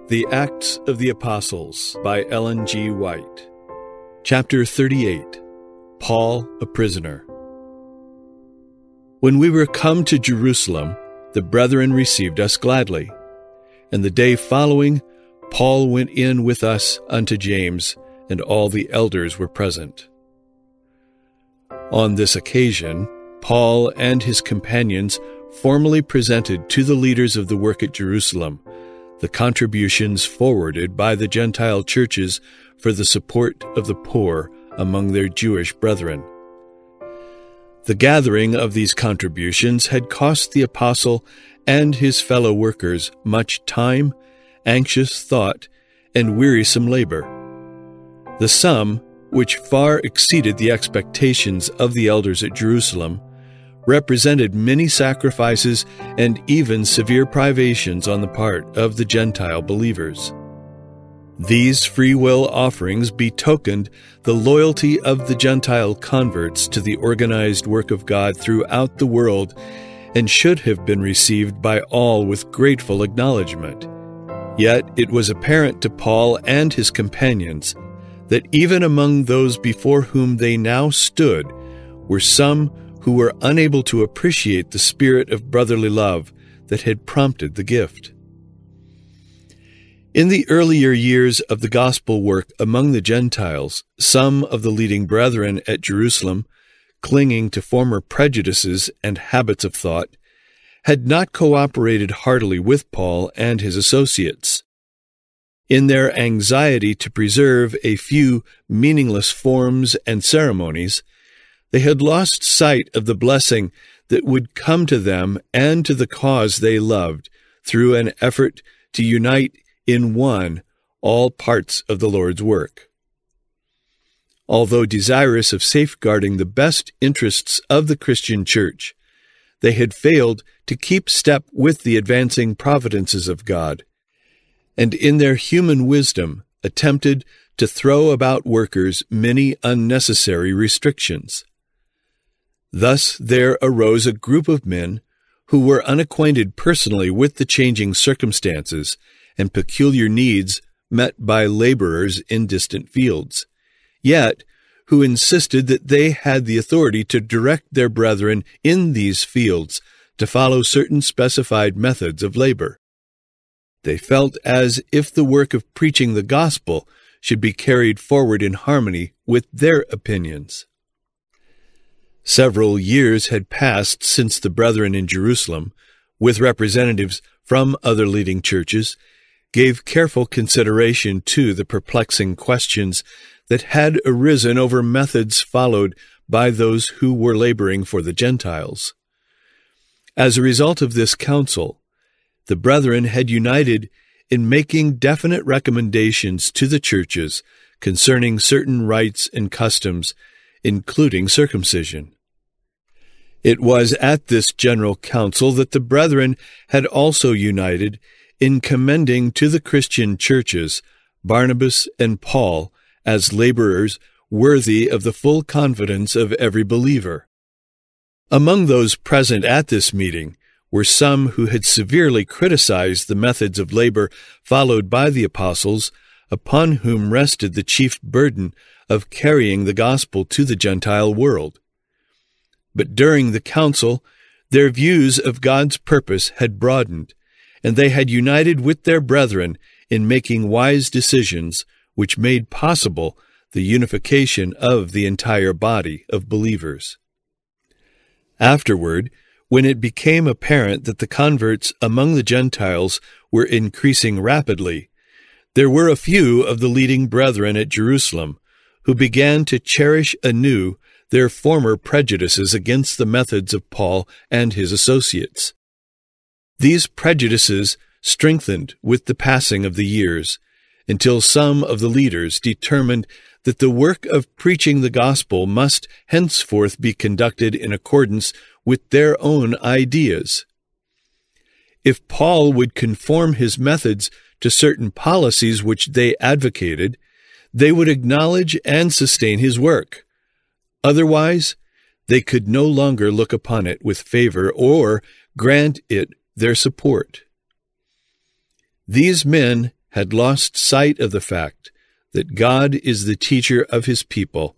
The Acts of the Apostles by Ellen G. White. Chapter 38. Paul a Prisoner. When we were come to Jerusalem, the brethren received us gladly. And the day following, Paul went in with us unto James, and all the elders were present. On this occasion, Paul and his companions formally presented to the leaders of the work at Jerusalem the contributions forwarded by the Gentile churches for the support of the poor among their Jewish brethren. The gathering of these contributions had cost the apostle and his fellow workers much time, anxious thought, and wearisome labor. The sum, which far exceeded the expectations of the elders at Jerusalem, represented many sacrifices and even severe privations on the part of the Gentile believers. These free will offerings betokened the loyalty of the Gentile converts to the organized work of God throughout the world and should have been received by all with grateful acknowledgement. Yet it was apparent to Paul and his companions that even among those before whom they now stood were some who were unable to appreciate the spirit of brotherly love that had prompted the gift. In the earlier years of the gospel work among the Gentiles, some of the leading brethren at Jerusalem, clinging to former prejudices and habits of thought, had not cooperated heartily with Paul and his associates. In their anxiety to preserve a few meaningless forms and ceremonies, they had lost sight of the blessing that would come to them and to the cause they loved through an effort to unite in one all parts of the Lord's work. Although desirous of safeguarding the best interests of the Christian church, they had failed to keep step with the advancing providences of God, and in their human wisdom attempted to throw about workers many unnecessary restrictions. Thus there arose a group of men who were unacquainted personally with the changing circumstances and peculiar needs met by laborers in distant fields, yet who insisted that they had the authority to direct their brethren in these fields to follow certain specified methods of labor. They felt as if the work of preaching the gospel should be carried forward in harmony with their opinions. Several years had passed since the brethren in Jerusalem, with representatives from other leading churches, gave careful consideration to the perplexing questions that had arisen over methods followed by those who were laboring for the Gentiles. As a result of this council, the brethren had united in making definite recommendations to the churches concerning certain rites and customs, including circumcision. It was at this general council that the brethren had also united in commending to the Christian churches Barnabas and Paul as laborers worthy of the full confidence of every believer. Among those present at this meeting were some who had severely criticized the methods of labor followed by the apostles, upon whom rested the chief burden of carrying the gospel to the Gentile world. But during the council, their views of God's purpose had broadened, and they had united with their brethren in making wise decisions which made possible the unification of the entire body of believers. Afterward, when it became apparent that the converts among the Gentiles were increasing rapidly, there were a few of the leading brethren at Jerusalem who began to cherish anew their former prejudices against the methods of Paul and his associates. These prejudices strengthened with the passing of the years, until some of the leaders determined that the work of preaching the gospel must henceforth be conducted in accordance with their own ideas. If Paul would conform his methods to certain policies which they advocated, they would acknowledge and sustain his work. Otherwise, they could no longer look upon it with favor or grant it their support. These men had lost sight of the fact that God is the teacher of his people,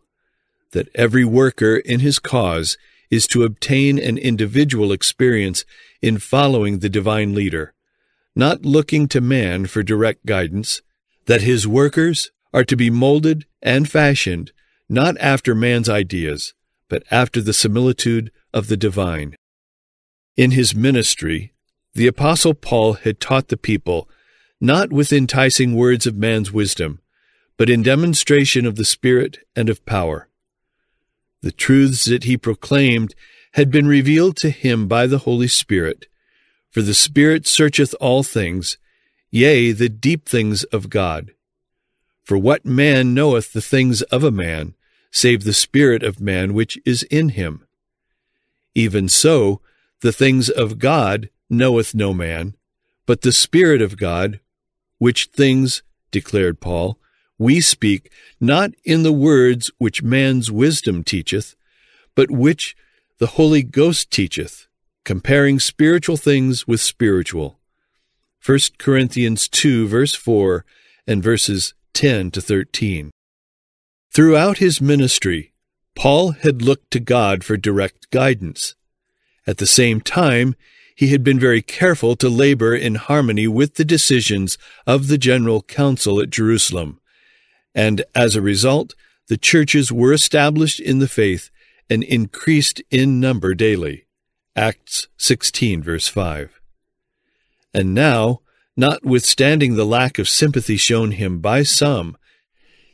that every worker in his cause is to obtain an individual experience in following the divine leader, not looking to man for direct guidance, that his workers are to be molded and fashioned not after man's ideas, but after the similitude of the divine. In his ministry, the Apostle Paul had taught the people not with enticing words of man's wisdom, but in demonstration of the Spirit and of power. The truths that he proclaimed had been revealed to him by the Holy Spirit, for the Spirit searcheth all things, yea, the deep things of God. For what man knoweth the things of a man, save the spirit of man which is in him? Even so, the things of God knoweth no man, but the Spirit of God, which things, declared Paul, we speak, not in the words which man's wisdom teacheth, but which the Holy Ghost teacheth, comparing spiritual things with spiritual. 1 Corinthians 2, verse 4, and verses 10 to 13. Throughout his ministry, Paul had looked to God for direct guidance. At the same time, he had been very careful to labor in harmony with the decisions of the General Council at Jerusalem, and as a result, the churches were established in the faith and increased in number daily. Acts 16, verse 5. And now, notwithstanding the lack of sympathy shown him by some,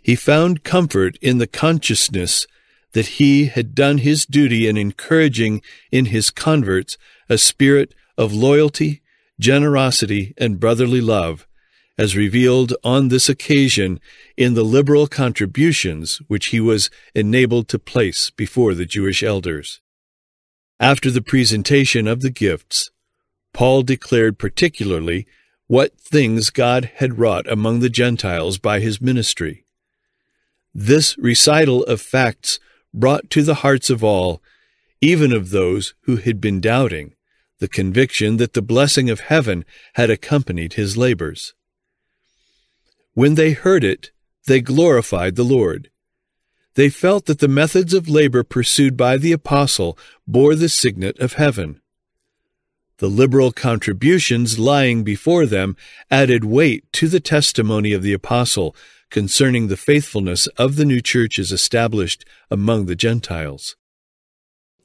he found comfort in the consciousness that he had done his duty in encouraging in his converts a spirit of loyalty, generosity, and brotherly love, as revealed on this occasion in the liberal contributions which he was enabled to place before the Jewish elders. After the presentation of the gifts, Paul declared particularly what things God had wrought among the Gentiles by his ministry. This recital of facts brought to the hearts of all, even of those who had been doubting, the conviction that the blessing of heaven had accompanied his labors. When they heard it, they glorified the Lord. They felt that the methods of labor pursued by the apostle bore the signet of heaven. The liberal contributions lying before them added weight to the testimony of the apostle concerning the faithfulness of the new churches established among the Gentiles.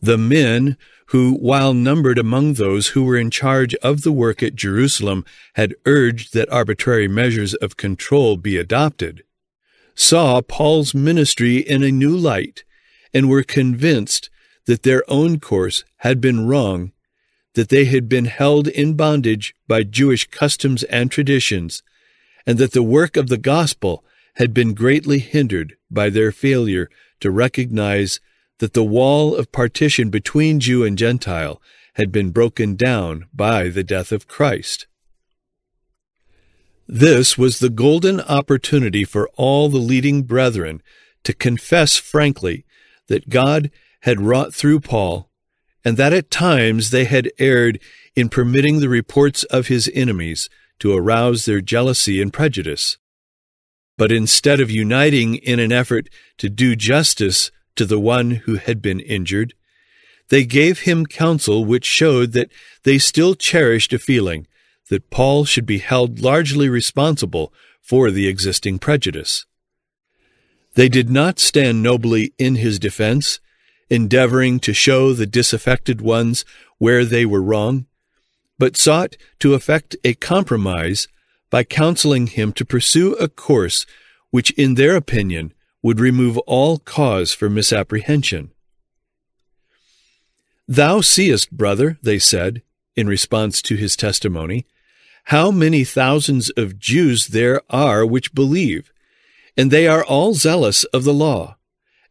The men who, while numbered among those who were in charge of the work at Jerusalem, had urged that arbitrary measures of control be adopted, saw Paul's ministry in a new light and were convinced that their own course had been wrong, that they had been held in bondage by Jewish customs and traditions, and that the work of the gospel had been greatly hindered by their failure to recognize that the wall of partition between Jew and Gentile had been broken down by the death of Christ. This was the golden opportunity for all the leading brethren to confess frankly that God had wrought through Paul, and that at times they had erred in permitting the reports of his enemies to arouse their jealousy and prejudice. But instead of uniting in an effort to do justice to the one who had been injured, they gave him counsel which showed that they still cherished a feeling that Paul should be held largely responsible for the existing prejudice. They did not stand nobly in his defense, endeavoring to show the disaffected ones where they were wrong, but sought to effect a compromise by counseling him to pursue a course which, in their opinion, would remove all cause for misapprehension. "Thou seest, brother," they said, in response to his testimony, "how many thousands of Jews there are which believe, and they are all zealous of the law,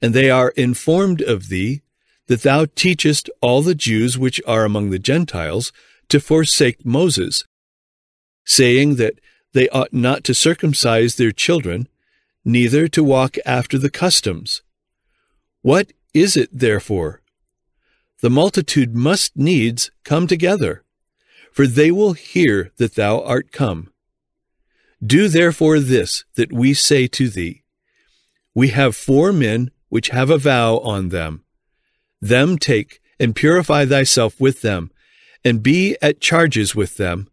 and they are informed of thee, that thou teachest all the Jews which are among the Gentiles to forsake Moses, saying that they ought not to circumcise their children, neither to walk after the customs. What is it, therefore? The multitude must needs come together, for they will hear that thou art come. Do therefore this that we say to thee. We have 4 men which have a vow on them. Them take, and purify thyself with them, and be at charges with them,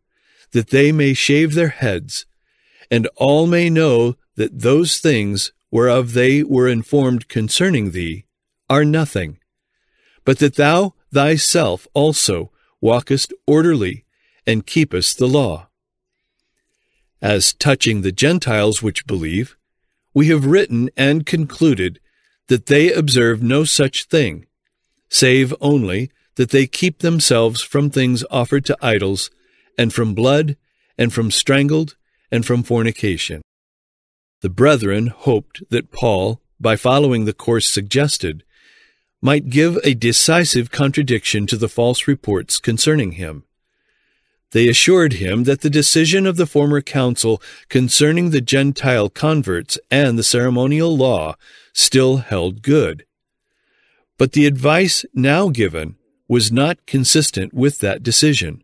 that they may shave their heads, and all may know that those things whereof they were informed concerning thee are nothing, but that thou thyself also walkest orderly, and keepest the law. As touching the Gentiles which believe, we have written and concluded that they observe no such thing, save only that they keep themselves from things offered to idols, and from blood, and from strangled, and from fornication. The brethren hoped that Paul, by following the course suggested, might give a decisive contradiction to the false reports concerning him. They assured him that the decision of the former council concerning the Gentile converts and the ceremonial law still held good. But the advice now given was not consistent with that decision.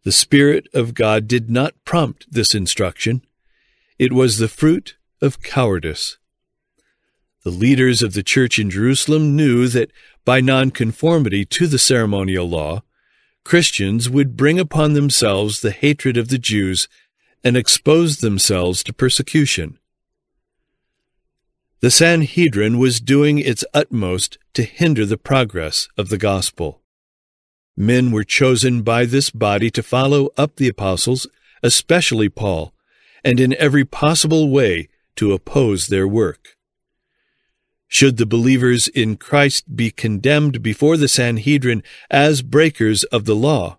The Spirit of God did not prompt this instruction. It was the fruit of cowardice. The leaders of the church in Jerusalem knew that by nonconformity to the ceremonial law, Christians would bring upon themselves the hatred of the Jews and expose themselves to persecution. The Sanhedrin was doing its utmost to hinder the progress of the gospel. Men were chosen by this body to follow up the apostles, especially Paul, and in every possible way to oppose their work. Should the believers in Christ be condemned before the Sanhedrin as breakers of the law,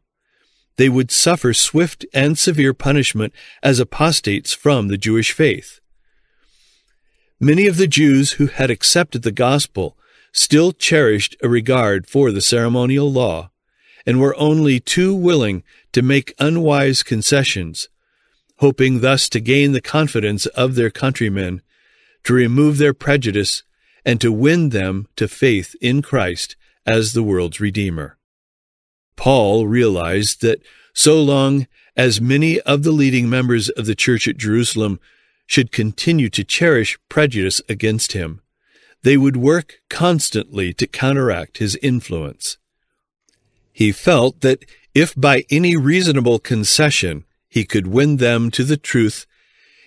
they would suffer swift and severe punishment as apostates from the Jewish faith. Many of the Jews who had accepted the gospel still cherished a regard for the ceremonial law, and were only too willing to make unwise concessions, hoping thus to gain the confidence of their countrymen, to remove their prejudice, and to win them to faith in Christ as the world's Redeemer. Paul realized that so long as many of the leading members of the church at Jerusalem should continue to cherish prejudice against him, they would work constantly to counteract his influence. He felt that if by any reasonable concession he could win them to the truth,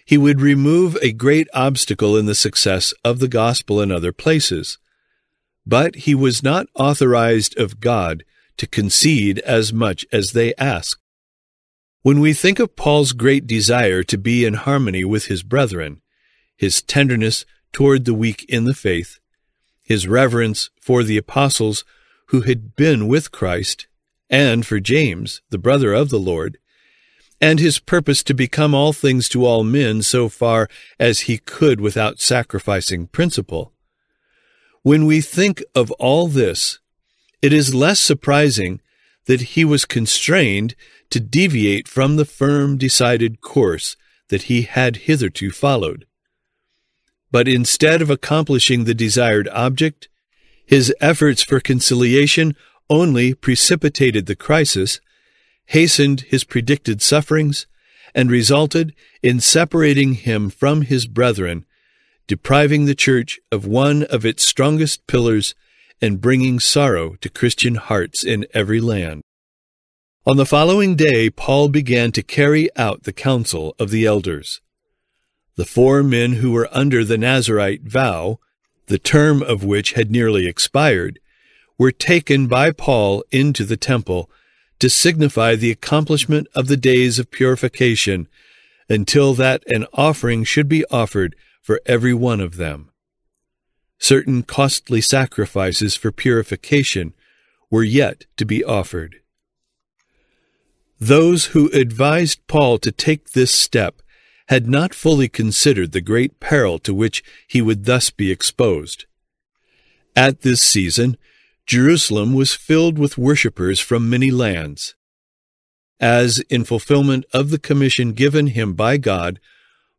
he would remove a great obstacle in the success of the gospel in other places. But he was not authorized of God to concede as much as they asked. When we think of Paul's great desire to be in harmony with his brethren, his tenderness toward the weak in the faith, his reverence for the apostles who had been with Christ, and for James, the brother of the Lord, and his purpose to become all things to all men so far as he could without sacrificing principle. When we think of all this, it is less surprising that he was constrained to deviate from the firm, decided course that he had hitherto followed. But instead of accomplishing the desired object, his efforts for conciliation only precipitated the crisis, hastened his predicted sufferings, and resulted in separating him from his brethren, depriving the church of one of its strongest pillars and bringing sorrow to Christian hearts in every land. On the following day, Paul began to carry out the counsel of the elders. The 4 men who were under the Nazirite vow, the term of which had nearly expired, were taken by Paul into the temple to signify the accomplishment of the days of purification, until that an offering should be offered for every one of them. Certain costly sacrifices for purification were yet to be offered. Those who advised Paul to take this step had not fully considered the great peril to which he would thus be exposed. At this season, Jerusalem was filled with worshippers from many lands. As in fulfillment of the commission given him by God,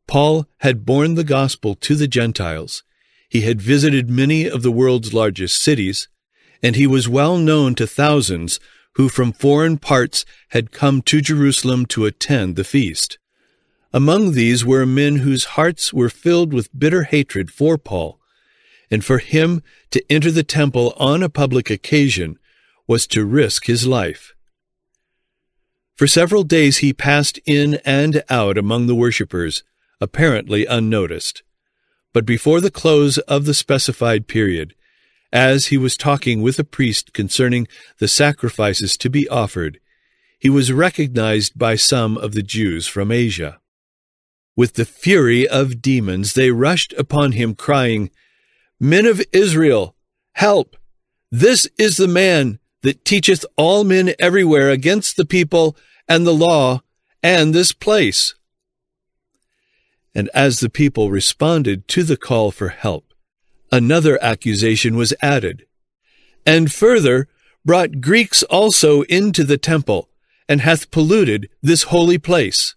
Paul had borne the gospel to the Gentiles. He had visited many of the world's largest cities, and he was well known to thousands who from foreign parts had come to Jerusalem to attend the feast. Among these were men whose hearts were filled with bitter hatred for Paul, and for him to enter the temple on a public occasion was to risk his life. For several days he passed in and out among the worshippers, apparently unnoticed. But before the close of the specified period, as he was talking with a priest concerning the sacrifices to be offered, he was recognized by some of the Jews from Asia. With the fury of demons, they rushed upon him, crying, "Men of Israel, help! This is the man that teacheth all men everywhere against the people and the law and this place." And as the people responded to the call for help, another accusation was added, "And further brought Greeks also into the temple, and hath polluted this holy place."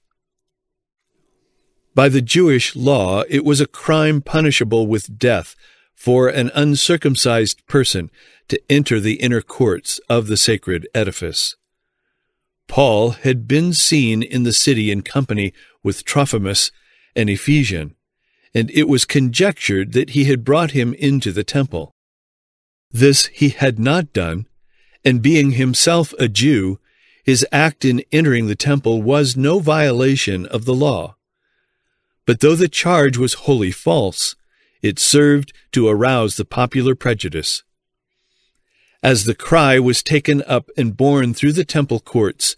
By the Jewish law, it was a crime punishable with death for an uncircumcised person to enter the inner courts of the sacred edifice. Paul had been seen in the city in company with Trophimus, an Ephesian, and it was conjectured that he had brought him into the temple. This he had not done, and being himself a Jew, his act in entering the temple was no violation of the law. But though the charge was wholly false, it served to arouse the popular prejudice. As the cry was taken up and borne through the temple courts,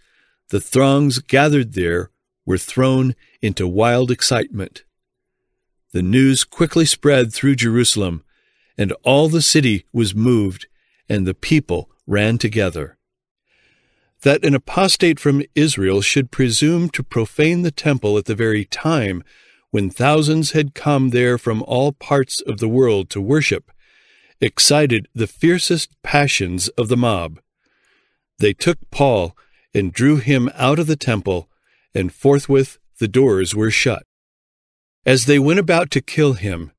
the throngs gathered there were thrown into wild excitement. The news quickly spread through Jerusalem, and all the city was moved, and the people ran together. That an apostate from Israel should presume to profane the temple at the very time when thousands had come there from all parts of the world to worship, excited the fiercest passions of the mob. They took Paul and drew him out of the temple, and forthwith the doors were shut. As they went about to kill him,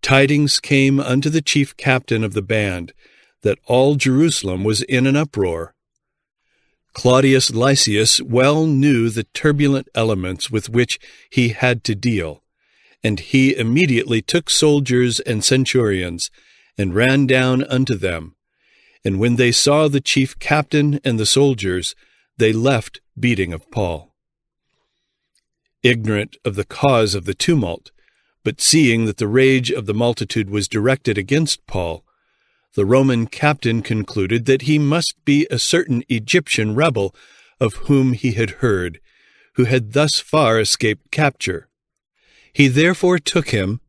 tidings came unto the chief captain of the band that all Jerusalem was in an uproar. Claudius Lysias well knew the turbulent elements with which he had to deal, and he immediately took soldiers and centurions, and ran down unto them. And when they saw the chief captain and the soldiers, they left beating of Paul. Ignorant of the cause of the tumult, but seeing that the rage of the multitude was directed against Paul, the Roman captain concluded that he must be a certain Egyptian rebel of whom he had heard, who had thus far escaped capture. He therefore took him,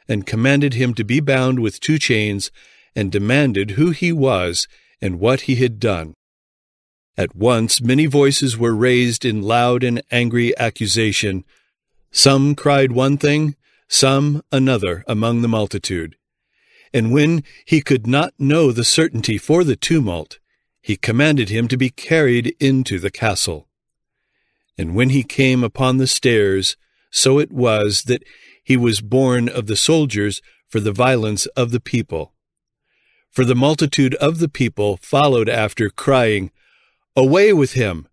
and commanded him to be bound with 2 chains, and demanded who he was and what he had done. At once many voices were raised in loud and angry accusation. Some cried one thing, some another among the multitude. And when he could not know the certainty for the tumult, he commanded him to be carried into the castle. And when he came upon the stairs, so it was that he was borne of the soldiers for the violence of the people. For the multitude of the people followed after, crying, "Away with him!"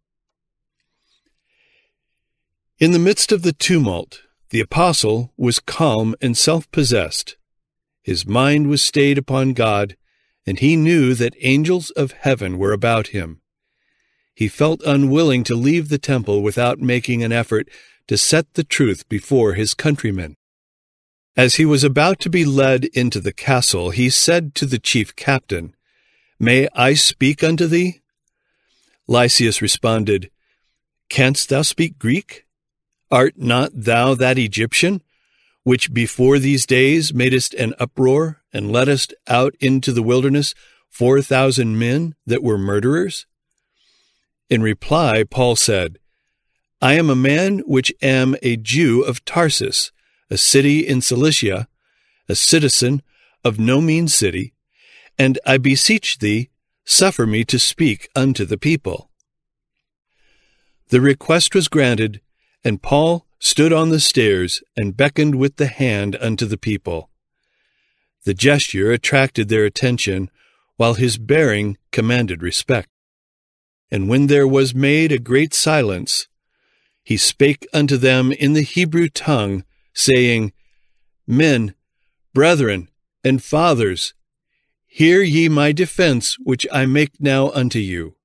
In the midst of the tumult, the apostle was calm and self-possessed. His mind was stayed upon God, and he knew that angels of heaven were about him. He felt unwilling to leave the temple without making an effort to set the truth before his countrymen. As he was about to be led into the castle, he said to the chief captain, "May I speak unto thee?" Lysias responded, "Canst thou speak Greek? Art not thou that Egyptian, which before these days madest an uproar, and leddest out into the wilderness 4,000 men that were murderers?" In reply, Paul said, "I am a man which am a Jew of Tarsus, a city in Cilicia, a citizen of no mean city, and I beseech thee, suffer me to speak unto the people." The request was granted, and Paul stood on the stairs and beckoned with the hand unto the people. The gesture attracted their attention, while his bearing commanded respect. And when there was made a great silence, he spake unto them in the Hebrew tongue, saying, Men, brethren, and fathers, hear ye my defense which I make now unto you.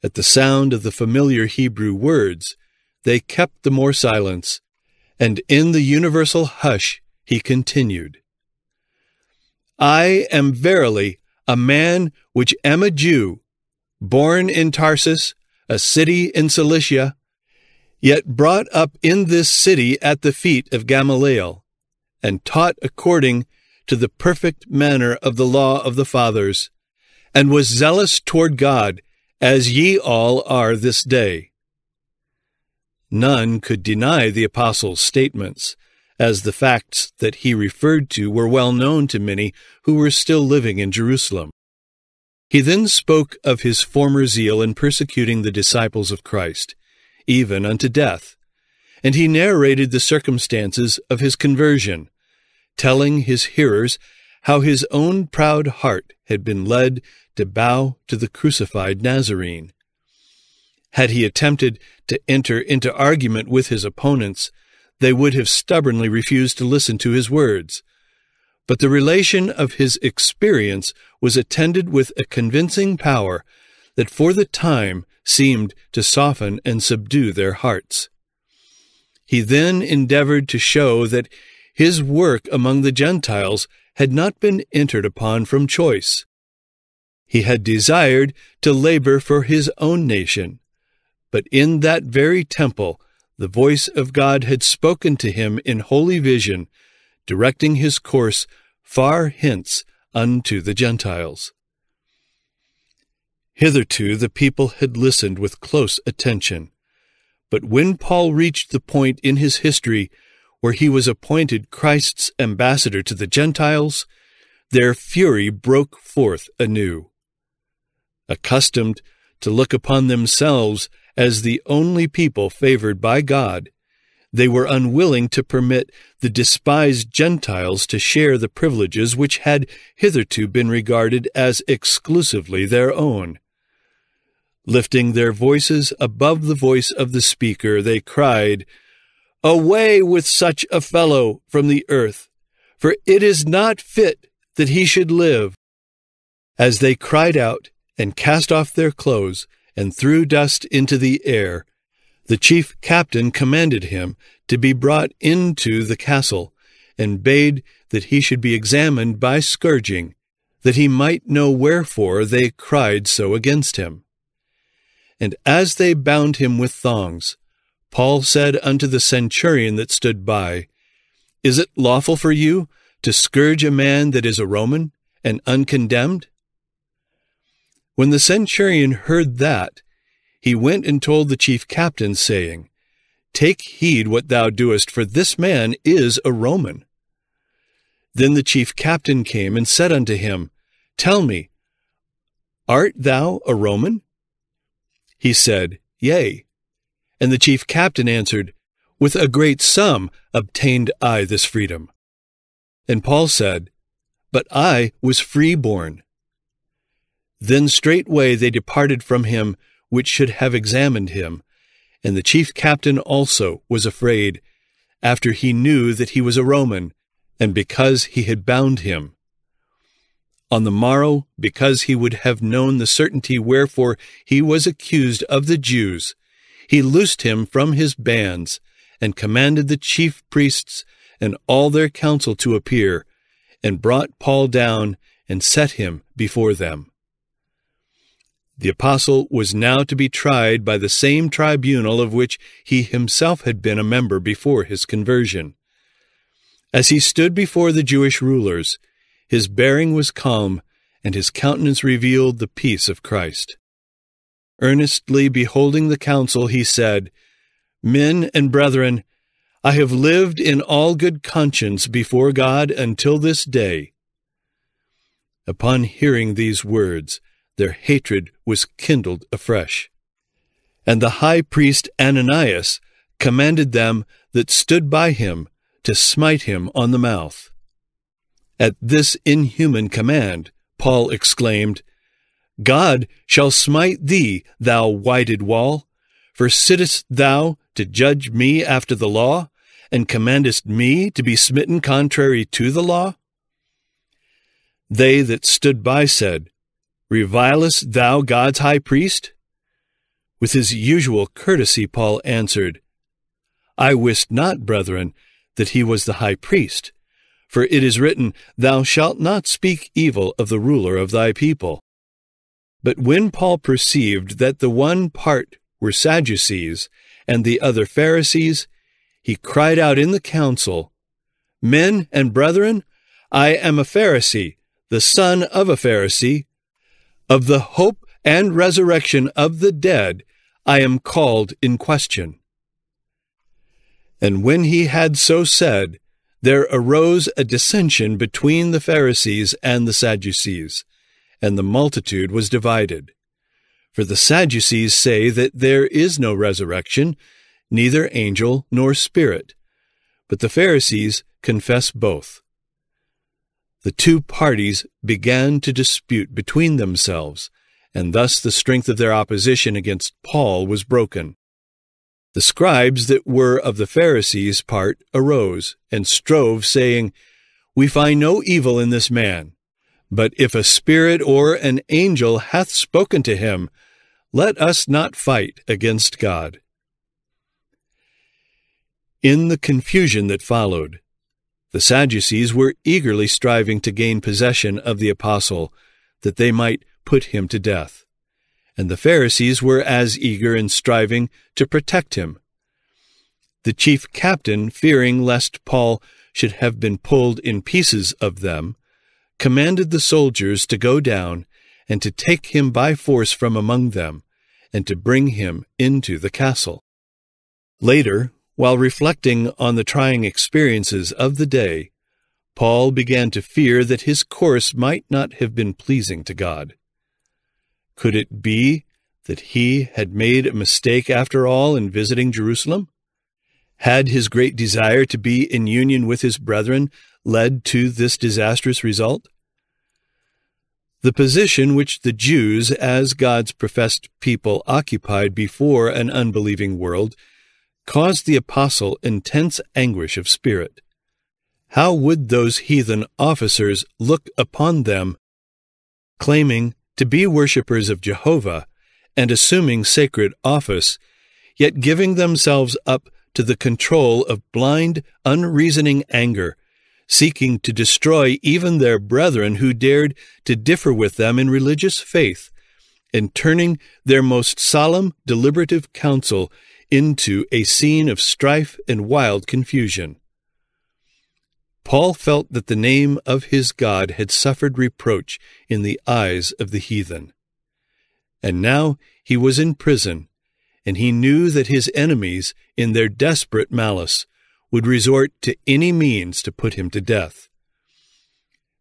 At the sound of the familiar Hebrew words, they kept the more silence, and in the universal hush he continued, I am verily a man which am a Jew, born in Tarsus, a city in Cilicia, yet brought up in this city at the feet of Gamaliel, and taught according to the perfect manner of the law of the fathers, and was zealous toward God, as ye all are this day. None could deny the apostle's statements, as the facts that he referred to were well known to many who were still living in Jerusalem. He then spoke of his former zeal in persecuting the disciples of Christ, even unto death, and he narrated the circumstances of his conversion, telling his hearers how his own proud heart had been led to bow to the crucified Nazarene. Had he attempted to enter into argument with his opponents, they would have stubbornly refused to listen to his words. But the relation of his experience was attended with a convincing power that for the time seemed to soften and subdue their hearts. He then endeavored to show that his work among the Gentiles had not been entered upon from choice. He had desired to labor for his own nation, but in that very temple the voice of God had spoken to him in holy vision, directing his course far hence unto the Gentiles. Hitherto the people had listened with close attention, but when Paul reached the point in his history where he was appointed Christ's ambassador to the Gentiles, their fury broke forth anew. Accustomed to look upon themselves as the only people favored by God, they were unwilling to permit the despised Gentiles to share the privileges which had hitherto been regarded as exclusively their own. Lifting their voices above the voice of the speaker, they cried, Away with such a fellow from the earth, for it is not fit that he should live. As they cried out and cast off their clothes and threw dust into the air, the chief captain commanded him to be brought into the castle, and bade that he should be examined by scourging, that he might know wherefore they cried so against him. And as they bound him with thongs, Paul said unto the centurion that stood by, Is it lawful for you to scourge a man that is a Roman, and uncondemned? When the centurion heard that, he went and told the chief captain, saying, Take heed what thou doest, for this man is a Roman. Then the chief captain came and said unto him, Tell me, art thou a Roman? He said, Yea. And the chief captain answered, With a great sum obtained I this freedom. And Paul said, But I was freeborn. Then straightway they departed from him which should have examined him, and the chief captain also was afraid, after he knew that he was a Roman, and because he had bound him. On the morrow, because he would have known the certainty wherefore he was accused of the Jews, he loosed him from his bands, and commanded the chief priests and all their council to appear, and brought Paul down, and set him before them. The apostle was now to be tried by the same tribunal of which he himself had been a member before his conversion. As he stood before the Jewish rulers, his bearing was calm, and his countenance revealed the peace of Christ. Earnestly beholding the council, he said, Men and brethren, I have lived in all good conscience before God until this day. Upon hearing these words, their hatred was kindled afresh. And the high priest Ananias commanded them that stood by him to smite him on the mouth. At this inhuman command, Paul exclaimed, God shall smite thee, thou whited wall, For sittest thou to judge me after the law, and commandest me to be smitten contrary to the law? They that stood by said, Revilest thou God's high priest? With his usual courtesy Paul answered, I wist not, brethren, that he was the high priest. For it is written, Thou shalt not speak evil of the ruler of thy people. But when Paul perceived that the one part were Sadducees, and the other Pharisees, he cried out in the council, Men and brethren, I am a Pharisee, the son of a Pharisee. Of the hope and resurrection of the dead I am called in question. And when he had so said, there arose a dissension between the Pharisees and the Sadducees, and the multitude was divided. For the Sadducees say that there is no resurrection, neither angel nor spirit, but the Pharisees confess both. The two parties began to dispute between themselves, and thus the strength of their opposition against Paul was broken. The scribes that were of the Pharisees' part arose, and strove, saying, We find no evil in this man, but if a spirit or an angel hath spoken to him, let us not fight against God. In the confusion that followed, the Sadducees were eagerly striving to gain possession of the apostle, that they might put him to death, and the Pharisees were as eager in striving to protect him. The chief captain, fearing lest Paul should have been pulled in pieces of them, commanded the soldiers to go down and to take him by force from among them, and to bring him into the castle. Later, while reflecting on the trying experiences of the day, Paul began to fear that his course might not have been pleasing to God. Could it be that he had made a mistake after all in visiting Jerusalem? Had his great desire to be in union with his brethren led to this disastrous result? The position which the Jews, as God's professed people, occupied before an unbelieving world caused the apostle intense anguish of spirit. How would those heathen officers look upon them, claiming to be worshippers of Jehovah and assuming sacred office, yet giving themselves up to the control of blind, unreasoning anger, seeking to destroy even their brethren who dared to differ with them in religious faith, and turning their most solemn, deliberative council into a scene of strife and wild confusion? Paul felt that the name of his God had suffered reproach in the eyes of the heathen. And now he was in prison, and he knew that his enemies, in their desperate malice, would resort to any means to put him to death.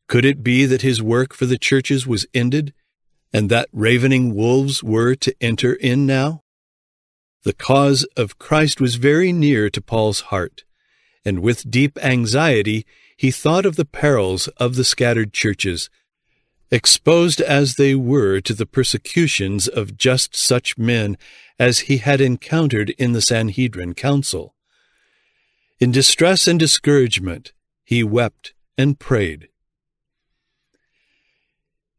Could it be that his work for the churches was ended, and that ravening wolves were to enter in now? The cause of Christ was very near to Paul's heart, and with deep anxiety he thought of the perils of the scattered churches, exposed as they were to the persecutions of just such men as he had encountered in the Sanhedrin council. In distress and discouragement, he wept and prayed.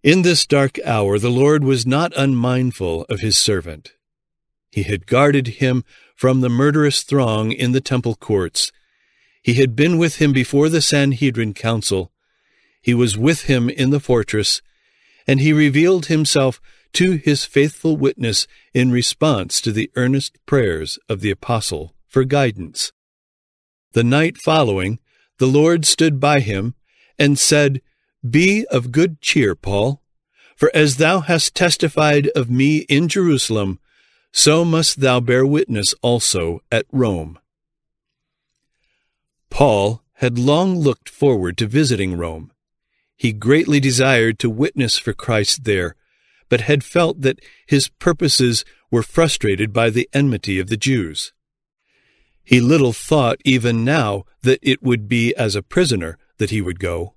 In this dark hour the Lord was not unmindful of his servant. He had guarded him from the murderous throng in the temple courts. He had been with him before the Sanhedrin council. He was with him in the fortress, and he revealed himself to his faithful witness in response to the earnest prayers of the apostle for guidance. The night following, the Lord stood by him and said, Be of good cheer, Paul, for as thou hast testified of me in Jerusalem, so must thou bear witness also at Rome. Paul had long looked forward to visiting Rome. He greatly desired to witness for Christ there, but had felt that his purposes were frustrated by the enmity of the Jews. He little thought even now that it would be as a prisoner that he would go.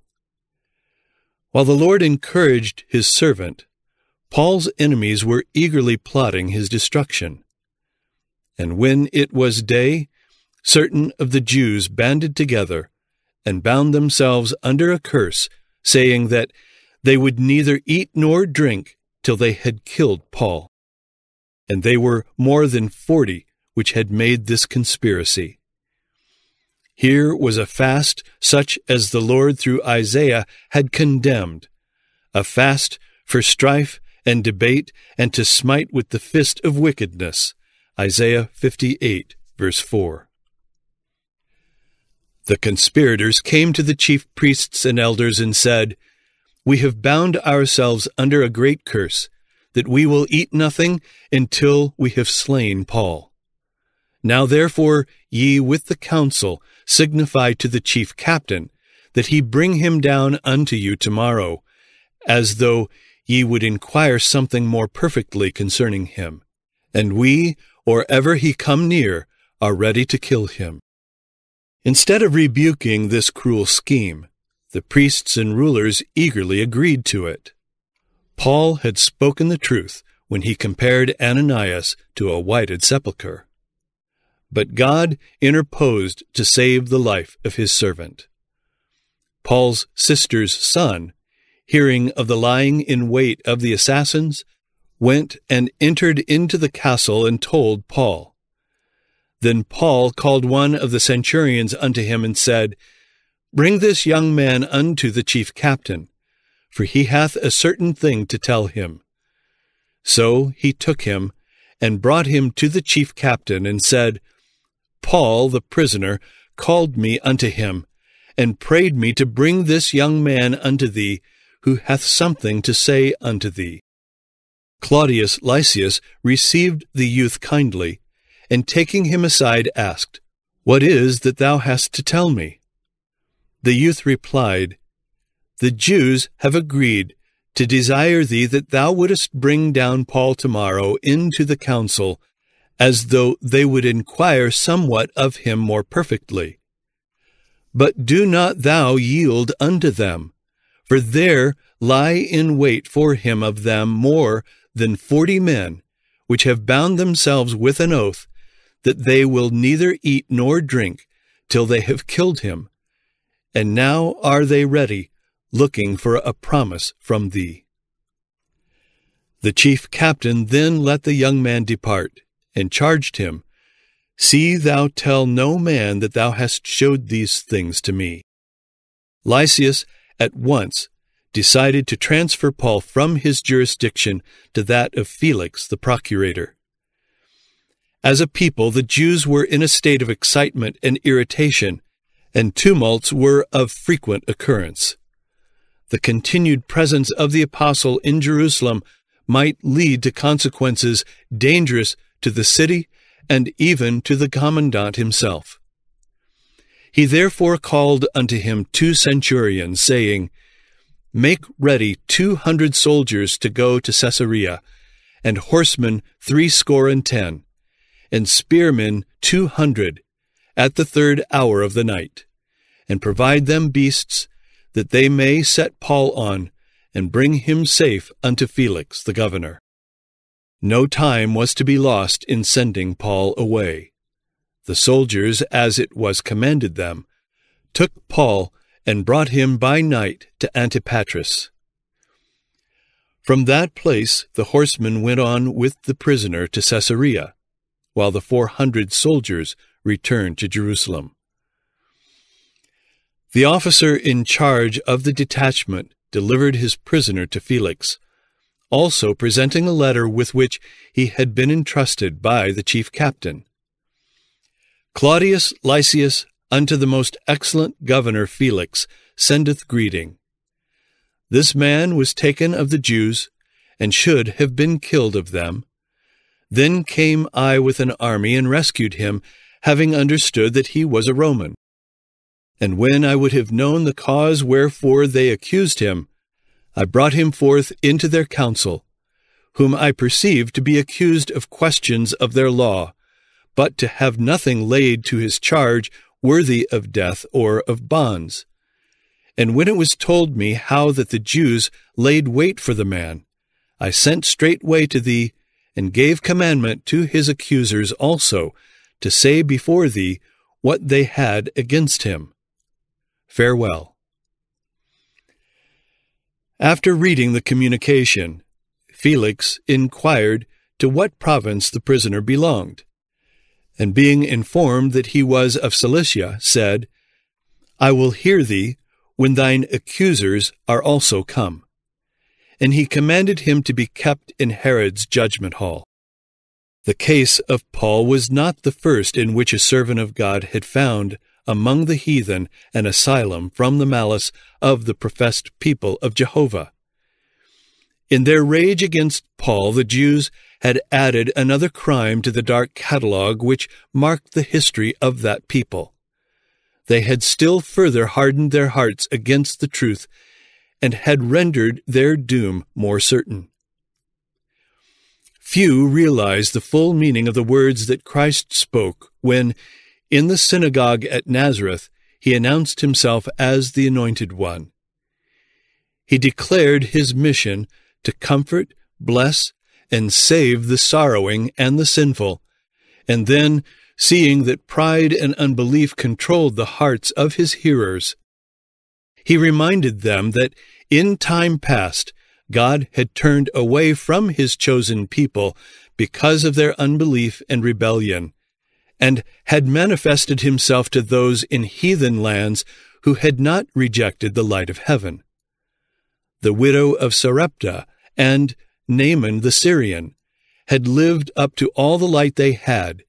While the Lord encouraged his servant, Paul's enemies were eagerly plotting his destruction. And when it was day, certain of the Jews banded together and bound themselves under a curse, saying that they would neither eat nor drink till they had killed Paul. And they were more than 40 which had made this conspiracy. Here was a fast such as the Lord through Isaiah had condemned, a fast for strife and debate and to smite with the fist of wickedness. Isaiah 58, verse 4. The conspirators came to the chief priests and elders and said, "We have bound ourselves under a great curse, that we will eat nothing until we have slain Paul. Now therefore ye with the council signify to the chief captain, that he bring him down unto you tomorrow, as though ye would inquire something more perfectly concerning him. And we, or ever he come near, are ready to kill him." Instead of rebuking this cruel scheme, the priests and rulers eagerly agreed to it. Paul had spoken the truth when he compared Ananias to a whited sepulchre. But God interposed to save the life of his servant. Paul's sister's son, hearing of the lying in wait of the assassins, went and entered into the castle and told Paul. Then Paul called one of the centurions unto him and said, "Bring this young man unto the chief captain, for he hath a certain thing to tell him." So he took him and brought him to the chief captain and said, "Paul the prisoner called me unto him, and prayed me to bring this young man unto thee, who hath something to say unto thee." Claudius Lysias received the youth kindly, and taking him aside asked, "What is that thou hast to tell me?" The youth replied, "The Jews have agreed to desire thee that thou wouldest bring down Paul tomorrow into the council, as though they would inquire somewhat of him more perfectly. But do not thou yield unto them, for there lie in wait for him of them more than 40 men, which have bound themselves with an oath, that they will neither eat nor drink till they have killed him. And now are they ready, looking for a promise from thee." The chief captain then let the young man depart, and charged him, "See thou tell no man that thou hast showed these things to me." Lysias at once decided to transfer Paul from his jurisdiction to that of Felix the procurator. As a people, the Jews were in a state of excitement and irritation, and tumults were of frequent occurrence. The continued presence of the apostle in Jerusalem might lead to consequences dangerous to the city and even to the commandant himself. He therefore called unto him 2 centurions, saying, "Make ready 200 soldiers to go to Caesarea, and horsemen 70, and spearmen 200, at the 3rd hour of the night, and provide them beasts, that they may set Paul on, and bring him safe unto Felix the governor." No time was to be lost in sending Paul away. The soldiers, as it was commanded them, took Paul and brought him by night to Antipatris. From that place the horsemen went on with the prisoner to Caesarea, while the 400 soldiers returned to Jerusalem. The officer in charge of the detachment delivered his prisoner to Felix, also presenting a letter with which he had been entrusted by the chief captain. "Claudius Lysias unto the most excellent governor Felix sendeth greeting. This man was taken of the Jews, and should have been killed of them. Then came I with an army and rescued him, having understood that he was a Roman. And when I would have known the cause wherefore they accused him, I brought him forth into their council, whom I perceived to be accused of questions of their law, but to have nothing laid to his charge worthy of death or of bonds. And when it was told me how that the Jews laid wait for the man, I sent straightway to thee, and gave commandment to his accusers also to say before thee what they had against him. Farewell. After reading the communication, Felix inquired to what province the prisoner belonged, and being informed that he was of Cilicia, said, I will hear thee when thine accusers are also come. And he commanded him to be kept in Herod's judgment hall. The case of Paul was not the first in which a servant of God had found among the heathen an asylum from the malice of the professed people of Jehovah. In their rage against Paul, the Jews had added another crime to the dark catalogue which marked the history of that people. They had still further hardened their hearts against the truth and had rendered their doom more certain. Few realized the full meaning of the words that Christ spoke when, in the synagogue at Nazareth, he announced himself as the Anointed One. He declared his mission to comfort, bless, and save the sorrowing and the sinful, and then, seeing that pride and unbelief controlled the hearts of his hearers, he reminded them that in time past God had turned away from his chosen people because of their unbelief and rebellion, and had manifested himself to those in heathen lands who had not rejected the light of heaven. The widow of Sarepta and Naaman the Syrian had lived up to all the light they had.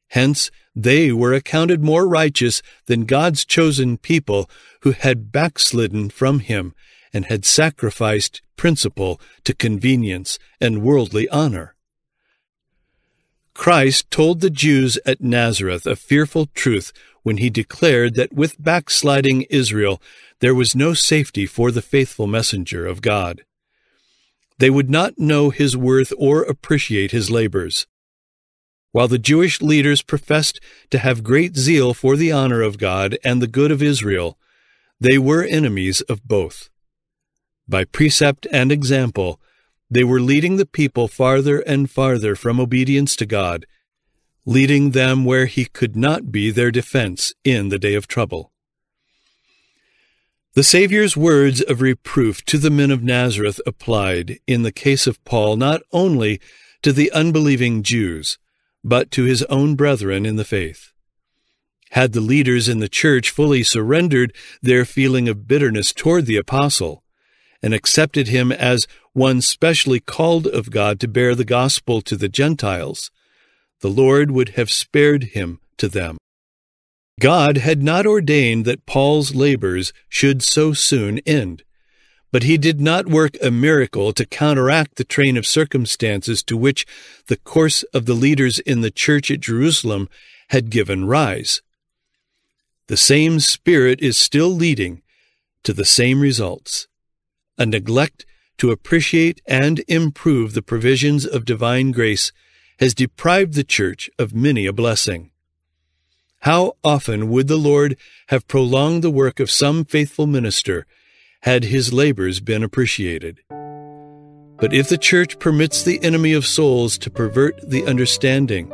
Hence, they were accounted more righteous than God's chosen people who had backslidden from him and had sacrificed principle to convenience and worldly honor. Christ told the Jews at Nazareth a fearful truth when he declared that with backsliding Israel there was no safety for the faithful messenger of God. They would not know his worth or appreciate his labors. While the Jewish leaders professed to have great zeal for the honor of God and the good of Israel, they were enemies of both. By precept and example, they were leading the people farther and farther from obedience to God, leading them where he could not be their defense in the day of trouble. The Savior's words of reproof to the men of Nazareth applied, in the case of Paul, not only to the unbelieving Jews, but to his own brethren in the faith. Had the leaders in the church fully surrendered their feeling of bitterness toward the apostle, and accepted him as one specially called of God to bear the gospel to the Gentiles, the Lord would have spared him to them. God had not ordained that Paul's labors should so soon end, but he did not work a miracle to counteract the train of circumstances to which the course of the leaders in the church at Jerusalem had given rise. The same Spirit is still leading to the same results. A neglect to appreciate and improve the provisions of divine grace has deprived the church of many a blessing. How often would the Lord have prolonged the work of some faithful minister had his labors been appreciated? But if the church permits the enemy of souls to pervert the understanding,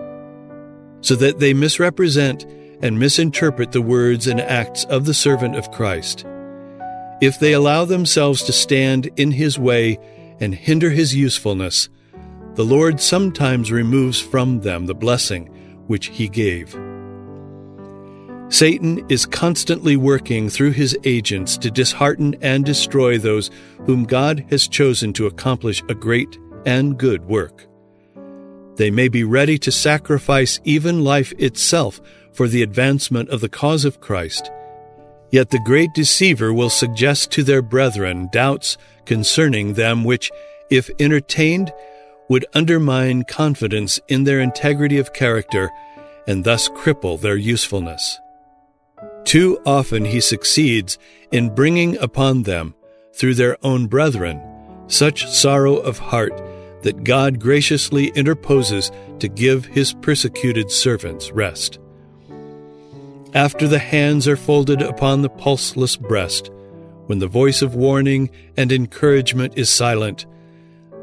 so that they misrepresent and misinterpret the words and acts of the servant of Christ, if they allow themselves to stand in his way and hinder his usefulness, the Lord sometimes removes from them the blessing which he gave. Satan is constantly working through his agents to dishearten and destroy those whom God has chosen to accomplish a great and good work. They may be ready to sacrifice even life itself for the advancement of the cause of Christ, yet the great deceiver will suggest to their brethren doubts concerning them which, if entertained, would undermine confidence in their integrity of character and thus cripple their usefulness. Too often he succeeds in bringing upon them, through their own brethren, such sorrow of heart that God graciously interposes to give his persecuted servants rest. After the hands are folded upon the pulseless breast, when the voice of warning and encouragement is silent,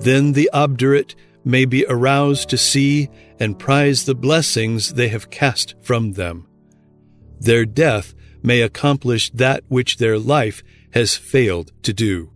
then the obdurate may be aroused to see and prize the blessings they have cast from them. Their death may accomplish that which their life has failed to do.